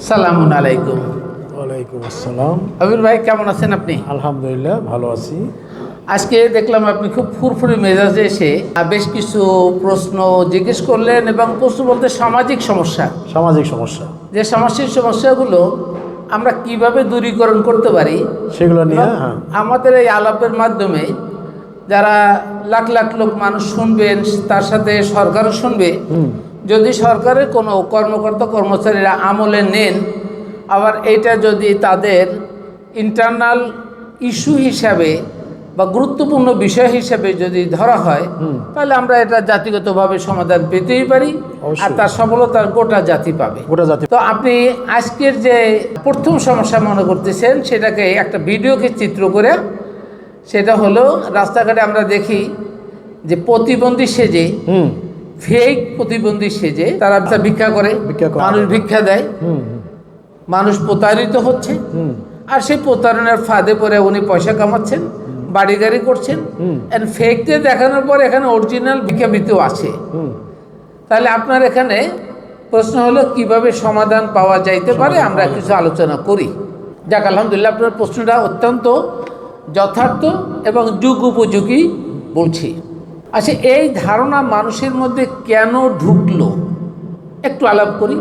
সালামুন আলাইকুম। ওয়ালাইকুম আসসালাম। আবির ভাই কেমন আছেন আপনি? আলহামদুলিল্লাহ ভালো আছি। আজকে দেখলাম আপনি খুব ফুরফুরে মেজাজে এসে বেশ কিছু প্রশ্ন জিজ্ঞেস করলেন, এবং প্রশ্ন বলতে সামাজিক সমস্যা, যে সমস্যাগুলো আমরা কিভাবে দূরীকরণ করতে পারি সেগুলো নিয়ে আমাদের এই আলাপের মাধ্যমে যারা লাখ লাখ লোক মানুষ শুনবেন, তার সাথে সরকারও শুনবে। যদি সরকারের কোনো কর্মকর্তা কর্মচারীরা আমলে নেন, আবার এটা যদি তাদের ইন্টারনাল ইস্যু হিসাবে বা গুরুত্বপূর্ণ বিষয় হিসাবে যদি ধরা হয়, তাহলে আমরা এটা জাতিগতভাবে সমাধান পেতেই পারি, আর তার সফলতার গোটা জাতি পাবে। তো আপনি আজকের যে প্রথম সমস্যা মনে করতেছেন, সেটাকে একটা ভিডিওকে চিত্র করে, সেটা হলো রাস্তাঘাটে আমরা দেখি যে প্রতিবন্ধী সেজে, ফেক প্রতিবন্ধী সেজে তারা ভিক্ষা করে, মানুষ ভিক্ষা দেয়, মানুষ প্রতারিত হচ্ছে, আর সেই প্রতারণার ফাঁদে পড়ে উনি পয়সা কামাচ্ছেন, বাড়ি গাড়ি করছেন। ফেককে দেখানোর পর এখানে অরিজিনাল ভিক্ষাবৃত্তিও আছে। তাহলে আপনার এখানে প্রশ্ন হলো কিভাবে সমাধান পাওয়া যাইতে পারে, আমরা কিছু আলোচনা করি। যাক, আলহামদুলিল্লাহ, আপনার প্রশ্নটা অত্যন্ত যথার্থ এবং যুগ উপযোগী বলছি। আচ্ছা, এই ধারণা মানুষের মধ্যে কেন ঢুকলো একটু আলাপ করি।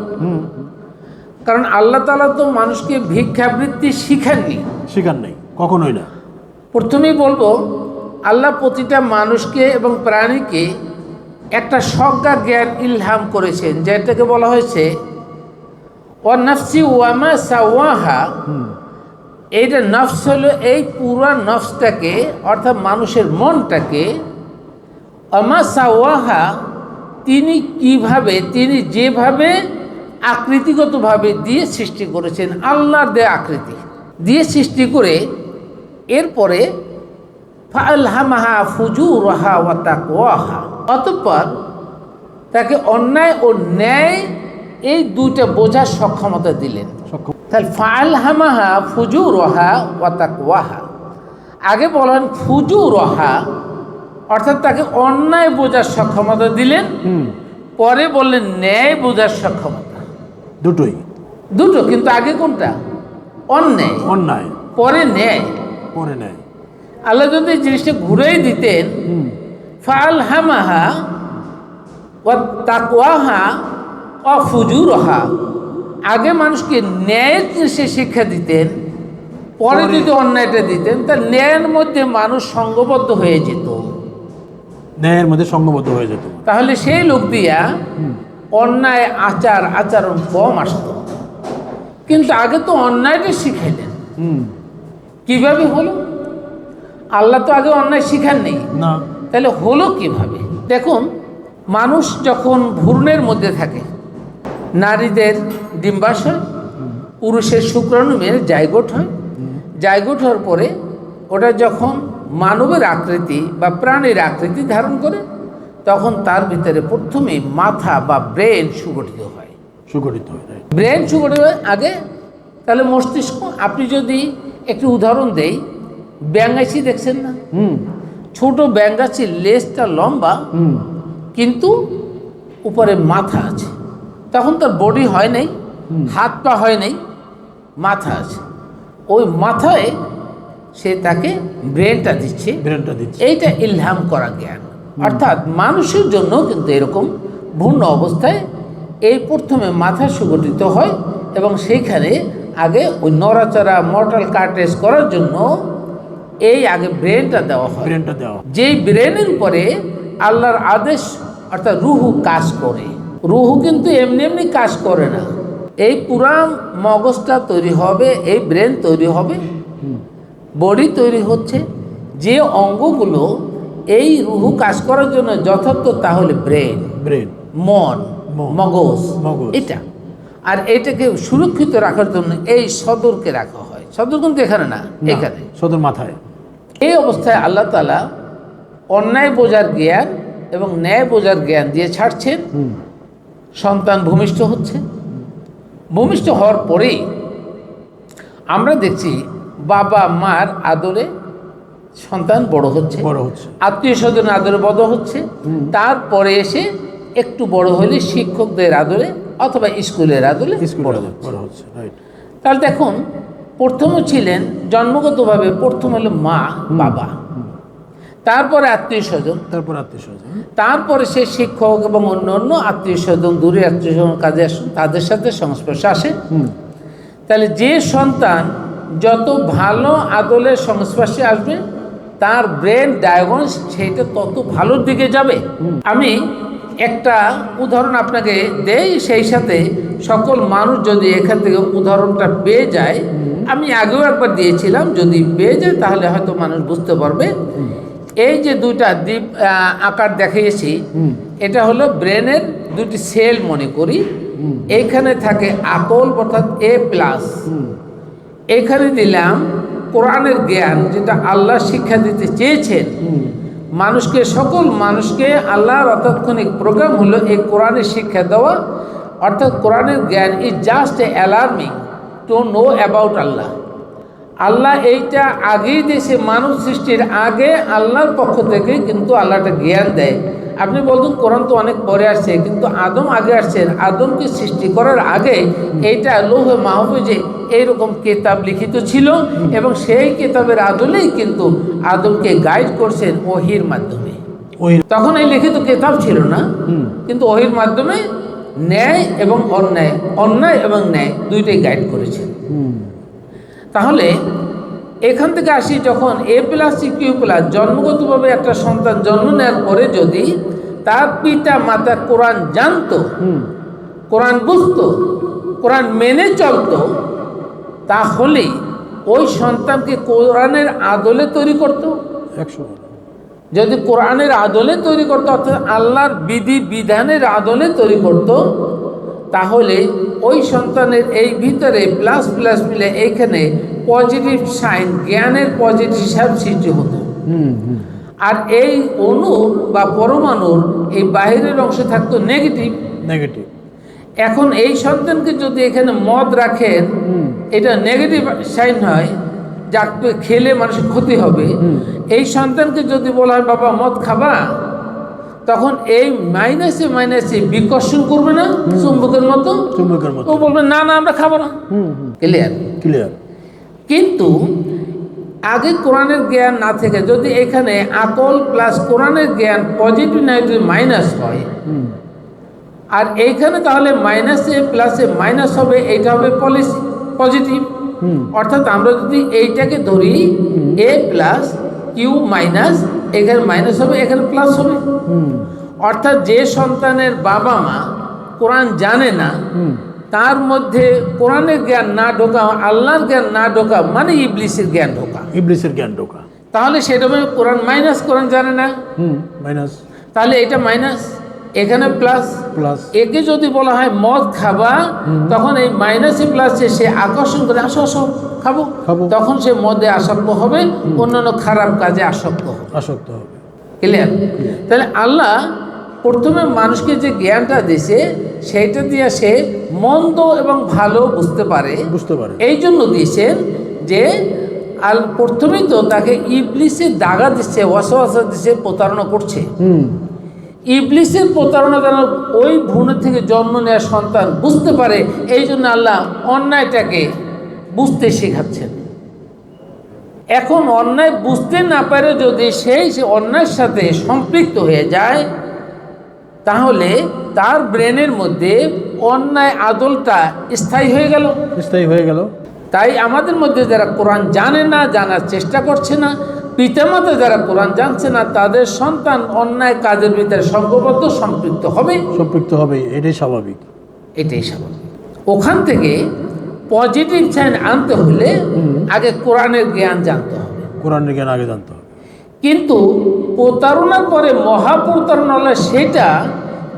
কারণ আল্লাহ তাআলা তো মানুষকে ভিক্ষাবৃত্তি শিখাননি, কখনোই না। প্রথমেই বলবো, আল্লাহ প্রতিটা মানুষকে এবং প্রাণীকে একটা সজ্ঞা জ্ঞান ইলহাম করেছেন, যেটাকে বলা হয়েছে ওয়া নাফসি ওয়া মা সাওয়াহা। এইটা নফস হলো এই পুরা নফসটাকে, অর্থাৎ মানুষের মনটাকে, আমা সাওয়াহা, তিনি যেভাবে আকৃতিগতভাবে দিয়ে সৃষ্টি করেছেন, আল্লাহর দেয়া আকৃতি দিয়ে সৃষ্টি করে, এরপরে ফাআলহামাহা ফুজুরাহা ওয়া তাকওয়াহা, অতঃপর তাকে অন্যায় ও ন্যায় এই দুইটা বোঝার সক্ষমতা দিলেন। তাহলে ফাআলহামাহা ফুজুরাহা ওয়া তাকওয়াহা, আগে বলেন ফুজুরাহা, অর্থাৎ তাকে অন্যায় বোঝার সক্ষমতা দিলেন, পরে বললেন ন্যায় বোঝার সক্ষমতা। দুটো, কিন্তু আগে কোনটা? অন্যায়, পরে ন্যায়। আল্লাহ যদি জিনিসটা ঘুরেই দিতেন, ফাআলহামাহা ওয়া তাকওয়াহা ওয়া ফুজুরাহা, আগে মানুষকে ন্যায়ের জিনিসে শিক্ষা দিতেন, পরে যদি অন্যায়টা দিতেন, তা ন্যায়ের মধ্যে মানুষ সঙ্গবদ্ধ হয়ে যেত, তাহলে সেই লোক দিয়া অন্যায় আচরণ কম আসতো। কিন্তু আগে তো অন্যায়টা শিখাইলেন। কিভাবে হলো? আল্লাহ তো আগে অন্যায় শিখান নেই, তাহলে হলো কিভাবে? দেখুন, মানুষ যখন ভ্রূণের মধ্যে থাকে, নারীদের ডিম্বাশয়, পুরুষের শুক্রাণুমের জাইগোট হয়, জাইগোট হওয়ার পরে ওটা যখন মানবের আকৃতি বা প্রাণীর আকৃতি ধারণ করে, তখন তার ভিতরে প্রথমে মাথা বা ব্রেন সুগঠিত হয়। ব্রেন সুগঠিত হয় আগে, তাহলে মস্তিষ্ক। আপনি যদি একটু উদাহরণ দেই, ব্যাঙাচি দেখছেন না? ছোট ব্যাঙাচির লেজটা লম্বা, কিন্তু উপরে মাথা আছে। তখন তার বডি হয় নাই, হাত পা হয় নাই, মাথা আছে। ওই মাথায় সে তাকে ব্রেনটা দিচ্ছে। এইটা ইলহাম করা জ্ঞান। অর্থাৎ মানুষের জন্য কিন্তু এরকম ভিন্ন অবস্থায় এই প্রথমে মাথা সুগঠিত হয়, এবং সেইখানে আগে ওই নড়াচড়া মর্টাল কার্টেজ করার জন্য এই আগে ব্রেনটা দেওয়া হয়। যেই ব্রেনের উপরে আল্লাহর আদেশ, অর্থাৎ রুহু কাজ করে। রুহু কিন্তু এমনি এমনি কাজ করে না। এই পুরা মগজটা তৈরি হবে, এই ব্রেন তৈরি হবে, বডি তৈরি হচ্ছে। যে অঙ্গগুলো এই রুহু কাজ করার জন্য যথার্থ, তাহলে ব্রেন, মন, মগজ, এটা। আর এটাকে সুরক্ষিত রাখার জন্য এই সদরকে রাখা হয়। সদর কিন্তু এখানে না, এখানে সদর মাথায়। এই অবস্থায় আল্লাহ তাআলা অন্যায় বোঝার জ্ঞান এবং ন্যায় বোঝার জ্ঞান দিয়ে ছাড়ছেন। সন্তান ভূমিষ্ঠ হচ্ছে। ভূমিষ্ঠ হওয়ার পরেই আমরা দেখছি বাবা মার আদরে সন্তান বড় হচ্ছে, আত্মীয় স্বজন আদরে বড় হচ্ছে। তারপরে এসে একটু বড় হলে শিক্ষকদের আদরে অথবা স্কুলের আদলে বড় হচ্ছে। বড় হচ্ছে, রাইট। তাহলে দেখুন, প্রথম ছিলেন জন্মগতভাবে, প্রথম হলো মা বাবা, তারপরে আত্মীয় স্বজন, তারপর আত্মীয় স্বজন, তারপরে সে শিক্ষক এবং অন্য অন্য আত্মীয় স্বজন, দূরে আত্মীয় স্বজন কাজে আসেন, তাদের সাথে সংস্পর্শে আসে। তাহলে যে সন্তান যত ভালো আদলের সংস্পর্শে আসবে তার ব্রেন ডায়াগনোস সেইটা তত ভালোর দিকে যাবে। আমি একটা উদাহরণ আপনাকে দেই, সেই সাথে সকল মানুষ যদি এখান থেকে উদাহরণটা পেয়ে যায়, আমি আগেও একবার দিয়েছিলাম, যদি পেয়ে যায় তাহলে হয়তো মানুষ বুঝতে পারবে। এই যে দুইটা দ্বীপ আকার দেখিয়েছি, এটা হলো ব্রেনের দুটি সেল মনে করি। এইখানে থাকে আকল অর্থাৎ A+, এখানে দিলাম কোরআনের জ্ঞান, যেটা আল্লাহ শিক্ষা দিতে চেয়েছেন মানুষকে, সকল মানুষকে। আল্লাহর অতাৎক্ষণিক প্রোগ্রাম হলো এই কোরআনের শিক্ষা দেওয়া, অর্থাৎ কোরআনের জ্ঞান is just a alarming to know about Allah. Allah এইটা আগেই দেশে মানুষ সৃষ্টির আগে আল্লাহর পক্ষ থেকে কিন্তু আল্লাহটা জ্ঞান দেয়। আপনি বলতেন কোরআন তো অনেক পরে আসছে, কিন্তু আদম আগে আসছেন। আদমকে সৃষ্টি করার আগে এইটা লৌহে মাহফুজে এইরকম কেতাব লিখিত ছিল, এবং সেই কেতাবের আদলেই কিন্তু আদমকে গাইড করছেন ওহির মাধ্যমে। তখন এই লিখিত কেতাব ছিল না, কিন্তু ওহির মাধ্যমে ন্যায় এবং অন্যায়, অন্যায় এবং ন্যায় দুইটাই গাইড করেছেন। তাহলে এখান থেকে আসি, যখন A+Q+, জন্মগতভাবে একটা সন্তান জন্ম নেওয়ার পরে যদি তার পিতা মাতা কোরআন জানতো, কোরআন বুঝতো, কোরআন মেনে চলতো, তাহলে ওই সন্তানকে কোরআনের আদলে তৈরি করতো। 100। যদি কোরআনের আদলে তৈরি করতো, অর্থাৎ আল্লাহর বিধি বিধানের আদলে তৈরি করতো, তাহলে ওই সন্তানের এই ভিতরে প্লাস প্লাস মিলে এইখানে পজিটিভ সাইন, জ্ঞানের পজিটিভ সাইন সৃষ্টি হতো। আর এই অণু বা পরমাণুর এই বাইরের অংশে থাকতো নেগেটিভ। এখন এই সন্তানকে যদি এখানে মদ রাখেন, এটা নেগেটিভ সাইন হয়, যাকে খেলে মানুষের ক্ষতি হবে। এই সন্তানকে যদি বলা হয় বাবা মদ খাবা, তখন এই মাইনাসে মাইনাসে বিকর্ষণ করবে না, চুম্বকের মতো। ও বলবে না না আমরা খাবো না। ক্লিয়ার। কিন্তু আগে কোরআনের জ্ঞান না থেকে যদি এখানে আকল প্লাস কোরআনের জ্ঞান পজিটিভ নেগেটিভ মাইনাস হয়, আর এইখানে তাহলে মাইনাসে প্লাসে মাইনাস হবে, এইটা হবে পজিটিভ। অর্থাৎ আমরা যদি এইটাকে ধরি A+Q-, এখানে মাইনাস হবে, এখানে প্লাস হবে। অর্থাৎ যে সন্তানের বাবা মা কোরআন জানে না, তার মধ্যে কোরআনের জ্ঞান না ঢোকা, আল্লাহর জ্ঞান না ঢোকা, মানে ইবলিসের জ্ঞান ঢোকা। তাহলে সেটা মানে কোরআন মাইনাস, কোরআন জানে না, মাইনাস। তাহলে এটা মাইনাস, এখানে প্লাস। একে যদি বলা হয় মদ খাবা, তখন এই মাইনাসে প্লাসে সে আকর্ষণ করে, আসো আসো খাবো, তখন সে মদে আসক্ত হবে, অন্যান্য খারাপ কাজে আসক্ত হবে। ক্লিয়ার? তাহলে আল্লাহ প্রথমে মানুষকে যে জ্ঞানটা দিয়েছে, সেইটা দিয়ে সে মন্দ এবং ভালো বুঝতে পারে। এই জন্য দিয়েছেন যে প্রথমেই তো তাকে ইবলিসের দাগা দিচ্ছে, ওয়াসওয়াসা দিচ্ছে, প্রতারণা করছে। ইবলিসের প্রতারণা যেন ওই ভ্রূণ থেকে জন্ম নেওয়া সন্তান বুঝতে পারে, এই জন্য আল্লাহ অন্যায়টাকে বুঝতে শেখাচ্ছেন। এখন অন্যায় বুঝতে না পারে যদি সে অন্যায়ের সাথে সম্পৃক্ত হয়ে যায়, তাহলে তার ব্রেনের মধ্যে অন্যায় আদলটা স্থায়ী হয়ে গেল। তাই আমাদের মধ্যে যারা কোরআন জানে না, জানার চেষ্টা করছে না, পিতামাতা যারা কোরআন জানছে না, তাদের সন্তান অন্যায় কাজের ভিতরে সঙ্গবদ্ধ সম্পৃক্ত হবে। এটাই স্বাভাবিক। ওখান থেকে পজিটিভ সাইন আনতে হলে আগে কোরআনের জ্ঞান জানতে হবে। কিন্তু প্রতারণার পরে মহাপ্রতারণা হলে সেটা,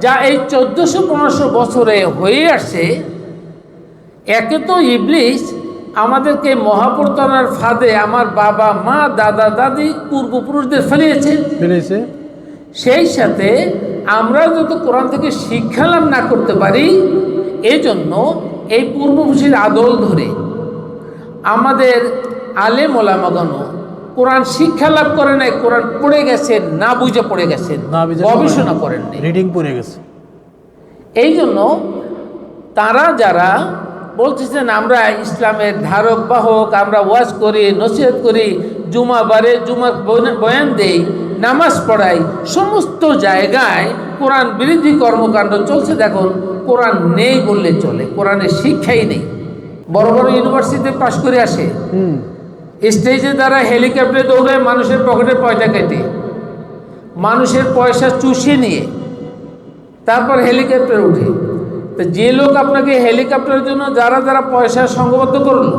যা এই 1400-1500 বছরে হয়ে আসছে। একে তো ইবলিস আমাদেরকে মহাপ্রতারণার ফাঁদে আমার বাবা মা দাদা দাদি পূর্বপুরুষদের ফেলিয়েছে। সেই সাথে আমরা যত কোরআন থেকে শিক্ষা লাভ না করতে পারি, এই জন্য এই পূর্বপুরুষের আদল ধরে আমাদের আলেম ওলামাগণ কোরআন শিক্ষা লাভ করে নাই, কোরআন পড়ে গেছেন, না বুঝে পড়ে গেছেন, গবেষণা করেন, রিডিং পড়ে গেছে। এই জন্য তারা যারা বলতেছেন আমরা ইসলামের ধারক বাহক, আমরা ওয়াজ করি, নসিহত করি, জুমাবারে জুমার বয়ান দেই, নামাজ পড়াই, সমস্ত জায়গায় কোরআন বিরোধী কর্মকাণ্ড চলছে। দেখুন, কোরআন নেই বললে চলে, কোরআনের শিক্ষাই নেই। বড় বড় ইউনিভার্সিটিতে পাশ করে আসে, স্টেজে দ্বারা হেলিকপ্টারে দৌড়ায়, মানুষের পকেটে পয়সা কেটে, মানুষের পয়সা চুষে নিয়ে তারপর হেলিকপ্টারে উঠে। তো যে লোক আপনাকে হেলিকপ্টারের জন্য যারা যারা পয়সা সংঘবদ্ধ করলো,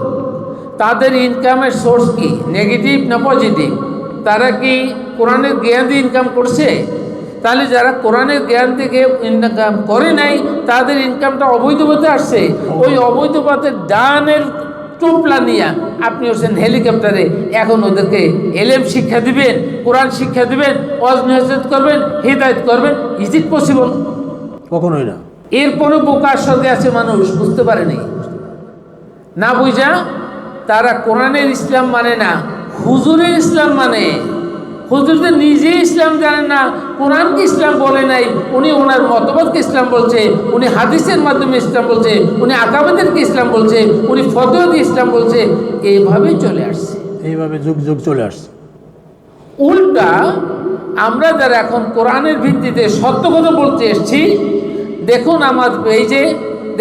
তাদের ইনকামের সোর্স কি, নেগেটিভ না পজিটিভ? তারা কি কোরআনের জ্ঞান দিয়ে ইনকাম করছে? তাহলে যারা কোরআনের জ্ঞান থেকে ইনকাম করে নাই, তাদের ইনকামটা অবৈধ পথে আসছে। ওই অবৈধ পথে ডানের টোপলা নিয়ে আপনি হচ্ছেন হেলিকপ্টারে, এখন ওদেরকে এলেম শিক্ষা দিবেন, কোরআন শিক্ষা দিবেন, ওয়াজ নসিহত করবেন, হিদায়াত করবেন। Is it possible? কখনোই না। এরপরে বোকার স্বর্গে আছে মানুষ, বুঝতে পারেনি, না বুঝা তারা কোরআনের ইসলাম মানে না, হুজুরের ইসলাম মানে। হুজুর তো নিজে ইসলাম জানেন না, কোরআনকে ইসলাম বলে নাই, উনি ওনার মতবাদকে ইসলাম বলছে, উনি হাদিসের মাধ্যমে ইসলাম বলছে, উনি আকাবেদেরকে ইসলাম বলছে, উনি ফতোয়া দিয়ে ইসলাম বলছে। এইভাবেই চলে আসছে, এইভাবে যুগ যুগ চলে আসছে। উল্টা আমরা যারা এখন কোরআনের ভিত্তিতে সত্য কথা বলতে এসছি, দেখুন আমার এই যে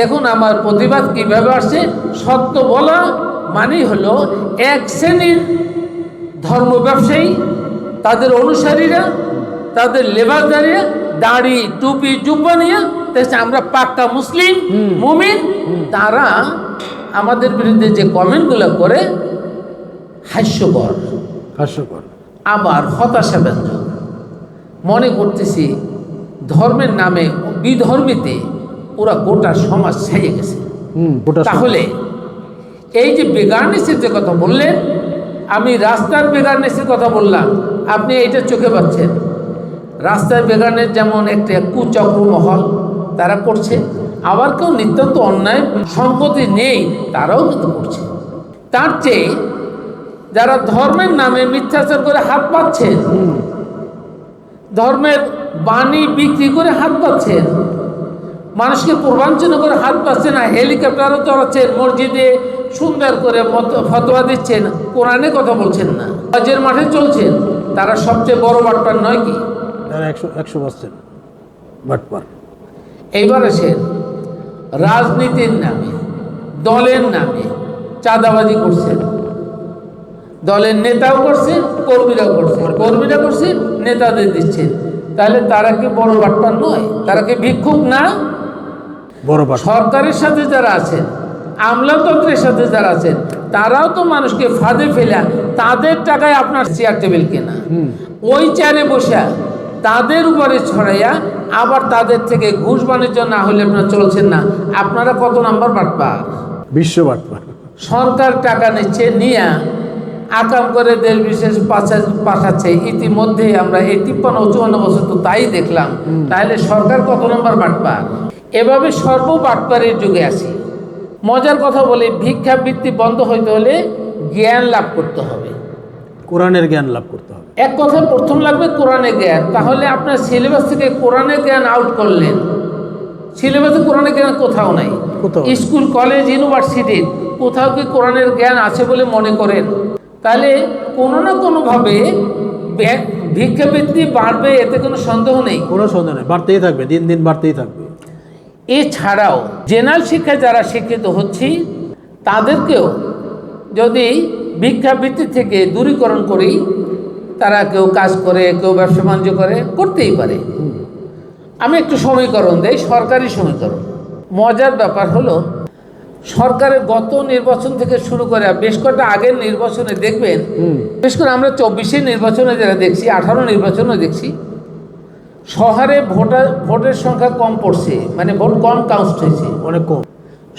দেখুন আমার প্রতিবাদ কীভাবে আসছে। সত্য বলা মানেই হলো এক শ্রেণীর ধর্ম ব্যবসায়ী, তাদের অনুসারীরা, তাদের লেবাসদারীরা দাড়ি টুপি জুব্বা নিয়ে দেখছে আমরা পাক্কা মুসলিম মুমিন, তারা আমাদের বিরুদ্ধে যে কমেন্টগুলো করে হাস্যকর, হাস্যকর, আবার হতাশাব্যঞ্জক। মনে করতেছি ধর্মের নামে বিধর্মীতে ওরা গোটা সমাজ ছেয়ে গেছে। তাহলে এই যে বেগারনেসের যে কথা বললেন, আমি রাস্তার বেগারনেসের কথা বললাম, আপনি এইটা চোখে পাচ্ছেন। রাস্তার বেগারনেস যেমন একটা কুচক্র মহল তারা করছে, আবার কেউ নিতান্ত অন্যায় সঙ্গতি নেই তারাও কিন্তু করছে। তার চেয়ে যারা ধর্মের নামে মিথ্যাচার করে হাত পাচ্ছেন, ধর্মের বাণী বিক্রি করে হাত পাচ্ছেন, মানুষকে প্রবঞ্চনা করে হাত পাচ্ছেন, না হেলিকপ্টারও চড়াচ্ছেন, মসজিদে সুন্দর করে ফতোয়া দিচ্ছেন, কোরআনে কথা বলছেন না, হজের মাঠে চলছেন, তারা সবচেয়ে বড় বাটপার নয় কি? 100% বাটপার। এইবার আসেন রাজনীতির নামে, দলের নামে চাঁদাবাজি করছেন। দলের নেতাও করছে, কর্মীরাও করছে, কর্মীরা করছে, নেতাদের দিচ্ছেন। তাহলে তারা কি বড় বাটপার নয়? তারা কি ভিক্ষুক না? বড় বাটপার। সরকারের সাথে যারা আছেন, আমলাতন্ত্রের সাথে যারা আছেন, তারাও তো মানুষকে ফাঁদে ফেলা, তাদের টাকায় আপনার চেয়ার টেবিল কেনা, ওই চেয়ারে বসা তাদের উপরে ছড়াইয়া আবার তাদের থেকে ঘুষ বাণিজ্য না হলে আপনারা চলছেন না। আপনারা কত নাম্বার বাটপার? বিশ্ব বাটপার। সরকার টাকা নিচ্ছে, নিয়ে আকাম করে দেশ বিশেষ পাঠাচ্ছে। ইতিমধ্যেই আমরা এই 53-54 বছর তো তাই দেখলাম। তাহলে সরকার কত নম্বর বাটপার? এভাবে সর্ব বাটপারের যুগে আছি। মজার কথা বলি, ভিক্ষাবৃত্তি বন্ধ হইতে হলে জ্ঞান লাভ করতে হবে, কোরআনের জ্ঞান লাভ করতে হবে। এক কথায় প্রথম লাগবে কোরআনের জ্ঞান। তাহলে আপনার সিলেবাস থেকে কোরআনের জ্ঞান আউট করলেন, সিলেবাসে কোরআনের জ্ঞান কোথাও নাই। স্কুল কলেজ ইউনিভার্সিটির কোথাও কি কোরআনের জ্ঞান আছে বলে মনে করেন? তাহলে কোনো না কোনোভাবে ভিক্ষাবৃত্তি বাড়বে, এতে কোনো সন্দেহ নেই। কোনো সন্দেহ নেই, বাড়তেই থাকবে, দিন দিন বাড়তেই থাকবে। এছাড়াও জেনারেল শিক্ষায় যারা শিক্ষিত হচ্ছি, তাদেরকেও যদি ভিক্ষাবৃত্তি থেকে দূরীকরণ করি, তারা কেউ কাজ করে, কেউ ব্যবসা বাণিজ্য করে, করতেই পারে। আমি একটু সমীকরণ দেই, সরকারি সমীকরণ। মজার ব্যাপার হলো, সরকারের গত নির্বাচন থেকে শুরু করে বেশ কয়েকটা আগের নির্বাচনে দেখবেন, বিশেষ করে আমরা 24 নির্বাচনে যারা দেখছি, 18 নির্বাচনে দেখছি, শহরে ভোটের সংখ্যা কম পড়ছে, মানে ভোট কম কাউন্ট হয়েছে, অনেক কম।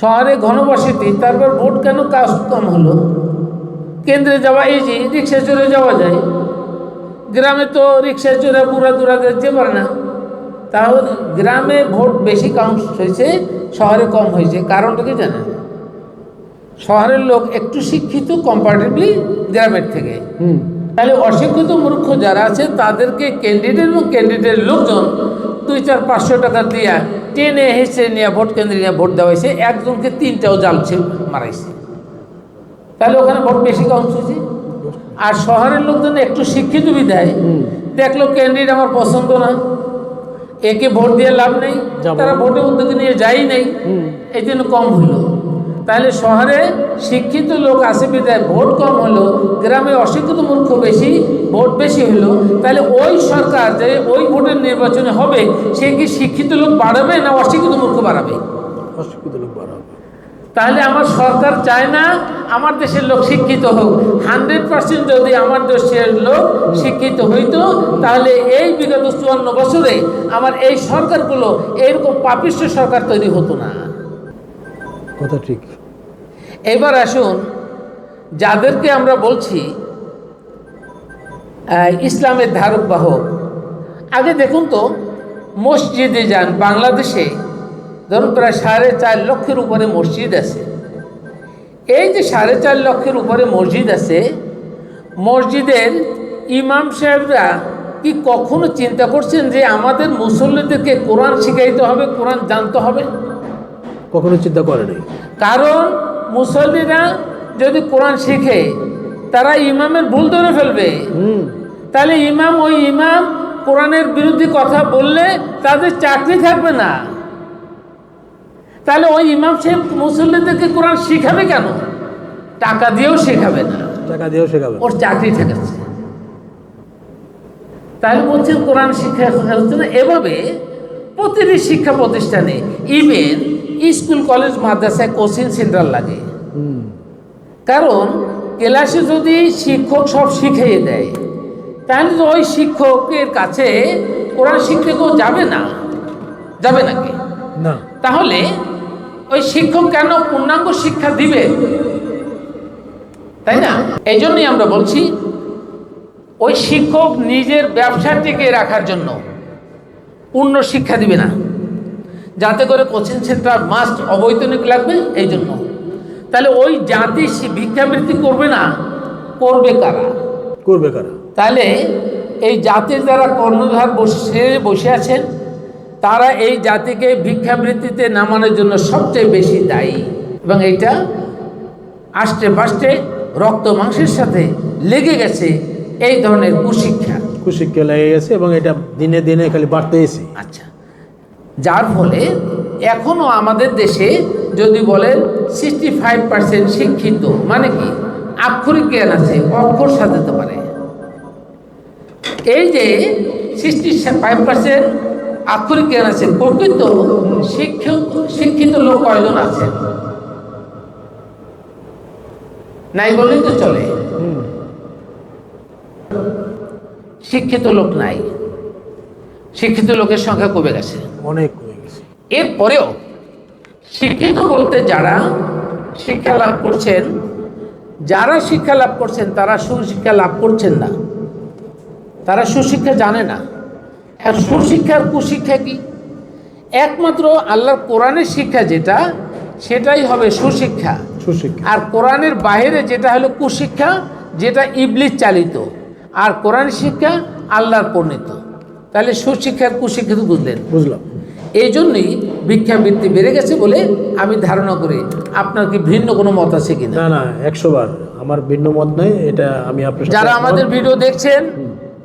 শহরে ঘনবসতি, তারপর ভোট কেন কাউন্ট কম হলো? কেন্দ্রে যাওয়া ইজি, রিক্সায় চড়ে যাওয়া যায়, গ্রামে তো রিক্সায় চড়ে পুরা দূরা যেতে পারে না। তাহলে গ্রামে ভোট বেশি কাউন্ট হয়েছে, শহরে কম হয়েছে। কারণটা কি জানেন? শহরের লোক একটু শিক্ষিত কম্পারেটিভলি গ্রামের থেকে। তাহলে অশিক্ষিত মূর্খ যারা আছে তাদেরকে ক্যান্ডিডেট এবং ক্যান্ডিডেটের লোকজন 200-400 টাকা দিয়া টেনে হেসে নিয়ে ভোট কেন্দ্রে নিয়ে ভোট দেওয়া হয়েছে, একজনকে 3টাও জাল মারাইছে। তাহলে ওখানে ভোট বেশি কম হয়েছে। আর শহরের লোকজন একটু শিক্ষিত বিধায় দেখলো ক্যান্ডিডেট আমার পছন্দ না, একে ভোট দিয়ে লাভ নেই, তারা ভোটে উদ্যোগ নিয়ে যাই নেই, এই জন্য কম হলো। তাহলে শহরে শিক্ষিত লোক আছে বিধায় ভোট কম হলো, গ্রামে অশিক্ষিত মূর্খ বেশি, ভোট বেশি হলো। তাহলে ওই সরকার যে ওই ভোটের নির্বাচনে হবে, সে কি শিক্ষিত লোক বাড়াবে না অশিক্ষিত মূর্খ বাড়াবে? অশিক্ষিত লোক বাড়াবে। তাহলে আমার সরকার চায় না আমার দেশের লোক শিক্ষিত হোক। 100% যদি আমার দেশের লোক শিক্ষিত হইতো, তাহলে এই বিগত 54 বছরে আমার এই সরকারগুলো এরকম পাপিষ্ঠ সরকার তৈরি হতো না। কথা ঠিক। এবার আসুন, যাদেরকে আমরা বলছি ইসলামের ধারক বাহক, আগে দেখুন তো মসজিদে যান, বাংলাদেশে ধরুন প্রায় 4.5 লক্ষের উপরে মসজিদ আছে। এই যে 4.5 লক্ষের উপরে মসজিদ আছে, মসজিদের ইমাম সাহেবরা কি কখনো চিন্তা করছেন যে আমাদের মুসল্লিদেরকে কোরআন শিখাইতে হবে, কোরআন জানতে হবে? কখনো চিন্তা করেনি। কারণ মুসল্লিরা যদি কোরআন শিখে, তারা ইমামের ভুল ধরে ফেলবে। তাহলে ওই ইমাম কোরআনের বিরুদ্ধে কথা বললে তাদের চাকরি থাকবে না। তাহলে ওই ইমাম সাহেব মুসল্লিদেরকে কোরআন শিখাবে কেন? টাকা দিয়েও শেখাবে না, টাকা দিয়েও শেখাবে, ওর চাকরি থাকাচ্ছে। তাহলে বলছেন কোরআন শিক্ষা হচ্ছে না। এভাবে প্রতিটি শিক্ষা প্রতিষ্ঠানে, ইভেন স্কুল কলেজ মাদ্রাসায় কোচিং সেন্টার লাগে। কারণ ক্লাসে যদি শিক্ষক সব শিখিয়ে দেয়, তাহলে তো ওই শিক্ষকের কাছে কোরআন শিখতে কেউ যাবে না, যাবে নাকি? না। তাহলে ওই শিক্ষক কেন পূর্ণাঙ্গ শিক্ষা দিবে? তাই না? এই জন্যই আমরা বলছি, ওই শিক্ষক নিজের ব্যবসা টিকে রাখার জন্য পূর্ণ শিক্ষা দিবে না, যাতে করে কোচিং সেন্টার মাস্ট অবৈতনিক লাগবে। এই জন্য তাহলে ওই জাতি ভিক্ষাবৃত্তি করবে না, করবে কারা? করবে কারা? তাহলে এই জাতির যারা কর্ণধার বসে আছেন, তারা এই জাতিকে ভিক্ষাবৃত্তিতে নামানোর জন্য সবচেয়ে বেশি দায়ী। এবং এইটা আষ্টে পাষ্টে রক্ত মাংসের সাথে লেগে গেছে, এই ধরনের কুশিক্ষা লেগে গেছে, এবং এটা দিনে দিনে খালি বাড়তেইছে। আচ্ছা, যার ফলে এখনও আমাদের দেশে যদি বলেন 65% শিক্ষিত, মানে কি আক্ষরিক জ্ঞান আছে, অক্ষর সাজাতে পারে। এই যে 65% আক্ষরিক জ্ঞান আছে, প্রকৃত শিক্ষিত লোক কয়জন আছেন? নাই বললেই তো চলে। শিক্ষিত লোক নাই, শিক্ষিত লোকের সংখ্যা কমে গেছে, অনেক কমে গেছে। এরপরেও শিক্ষিত বলতে যারা শিক্ষা লাভ করছেন, তারা সুশিক্ষা লাভ করছেন না, তারা সুশিক্ষা জানে না। আর সুশিক্ষার কুশিক্ষা কি? একমাত্র আল্লাহর কোরআনের শিক্ষা যেটা, সেটাই হবে সুশিক্ষা। আর কোরআনের বাইরে যেটা হলো কুশিক্ষা, যেটা ইবলিস চালিত। আর কোরআন শিক্ষা আল্লাহর প্রণীত। তাহলে সুশিক্ষার কুশিক্ষা তো বুঝলাম। এই জন্যই ভিক্ষাবৃত্তি বেড়ে গেছে বলে আমি ধারণা করি। আপনার কি ভিন্ন কোনো মত আছে কিনা? না, 100 বার আমার ভিন্ন মত নাই। এটা আমি আপনার যারা আমাদের ভিডিও দেখছেন,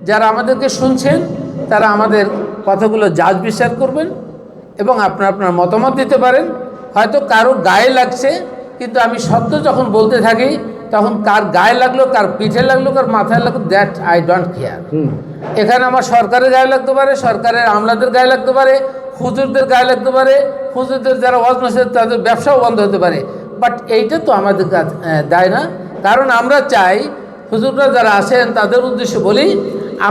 যারা আমাদেরকে শুনছেন, তারা আমাদের কথাগুলো যাচ বিচার করবেন এবং আপনার মতামত দিতে পারেন। হয়তো কারো গায়ে লাগছে, কিন্তু আমি সত্য যখন বলতে থাকি, তখন কার গায়ে লাগলো, কার পিঠে লাগলো, কার মাথায় লাগলো, দ্যাট আই ডোন্ট কেয়ার। এখানে আমার সরকারের গায়ে লাগতে পারে, সরকারের আমলাদের গায়ে লাগতে পারে, হুজুরদের গায়ে লাগতে পারে, হুজুরদের যারা ওয়াজ মাসের তাদের ব্যবসাও বন্ধ হতে পারে। বাট এইটা তো আমাদের দায় না। কারণ আমরা চাই হুজুররা যারা আছেন তাদের উদ্দেশ্যে বলি,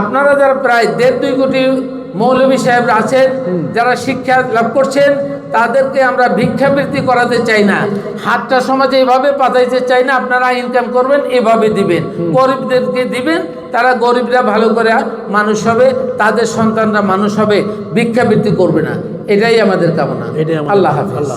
আপনারা যারা প্রায় 1.5-2 কোটি মৌলভী সাহেবরা আছেন, যারা শিক্ষা লাভ করছেন, তাদেরকে আমরা ভিক্ষাবৃত্তি করাতে চাই না, হাতটা সমাজে এভাবে পাঠাইতে চাই না। আপনারা ইনকাম করবেন, এভাবে দিবেন, গরিবদেরকে দিবেন, তারা গরিবরা ভালো করে মানুষ হবে, তাদের সন্তানরা মানুষ হবে, ভিক্ষাবৃত্তি করবে না। এটাই আমাদের কামনা। এটাই আল্লাহ হাফেজ।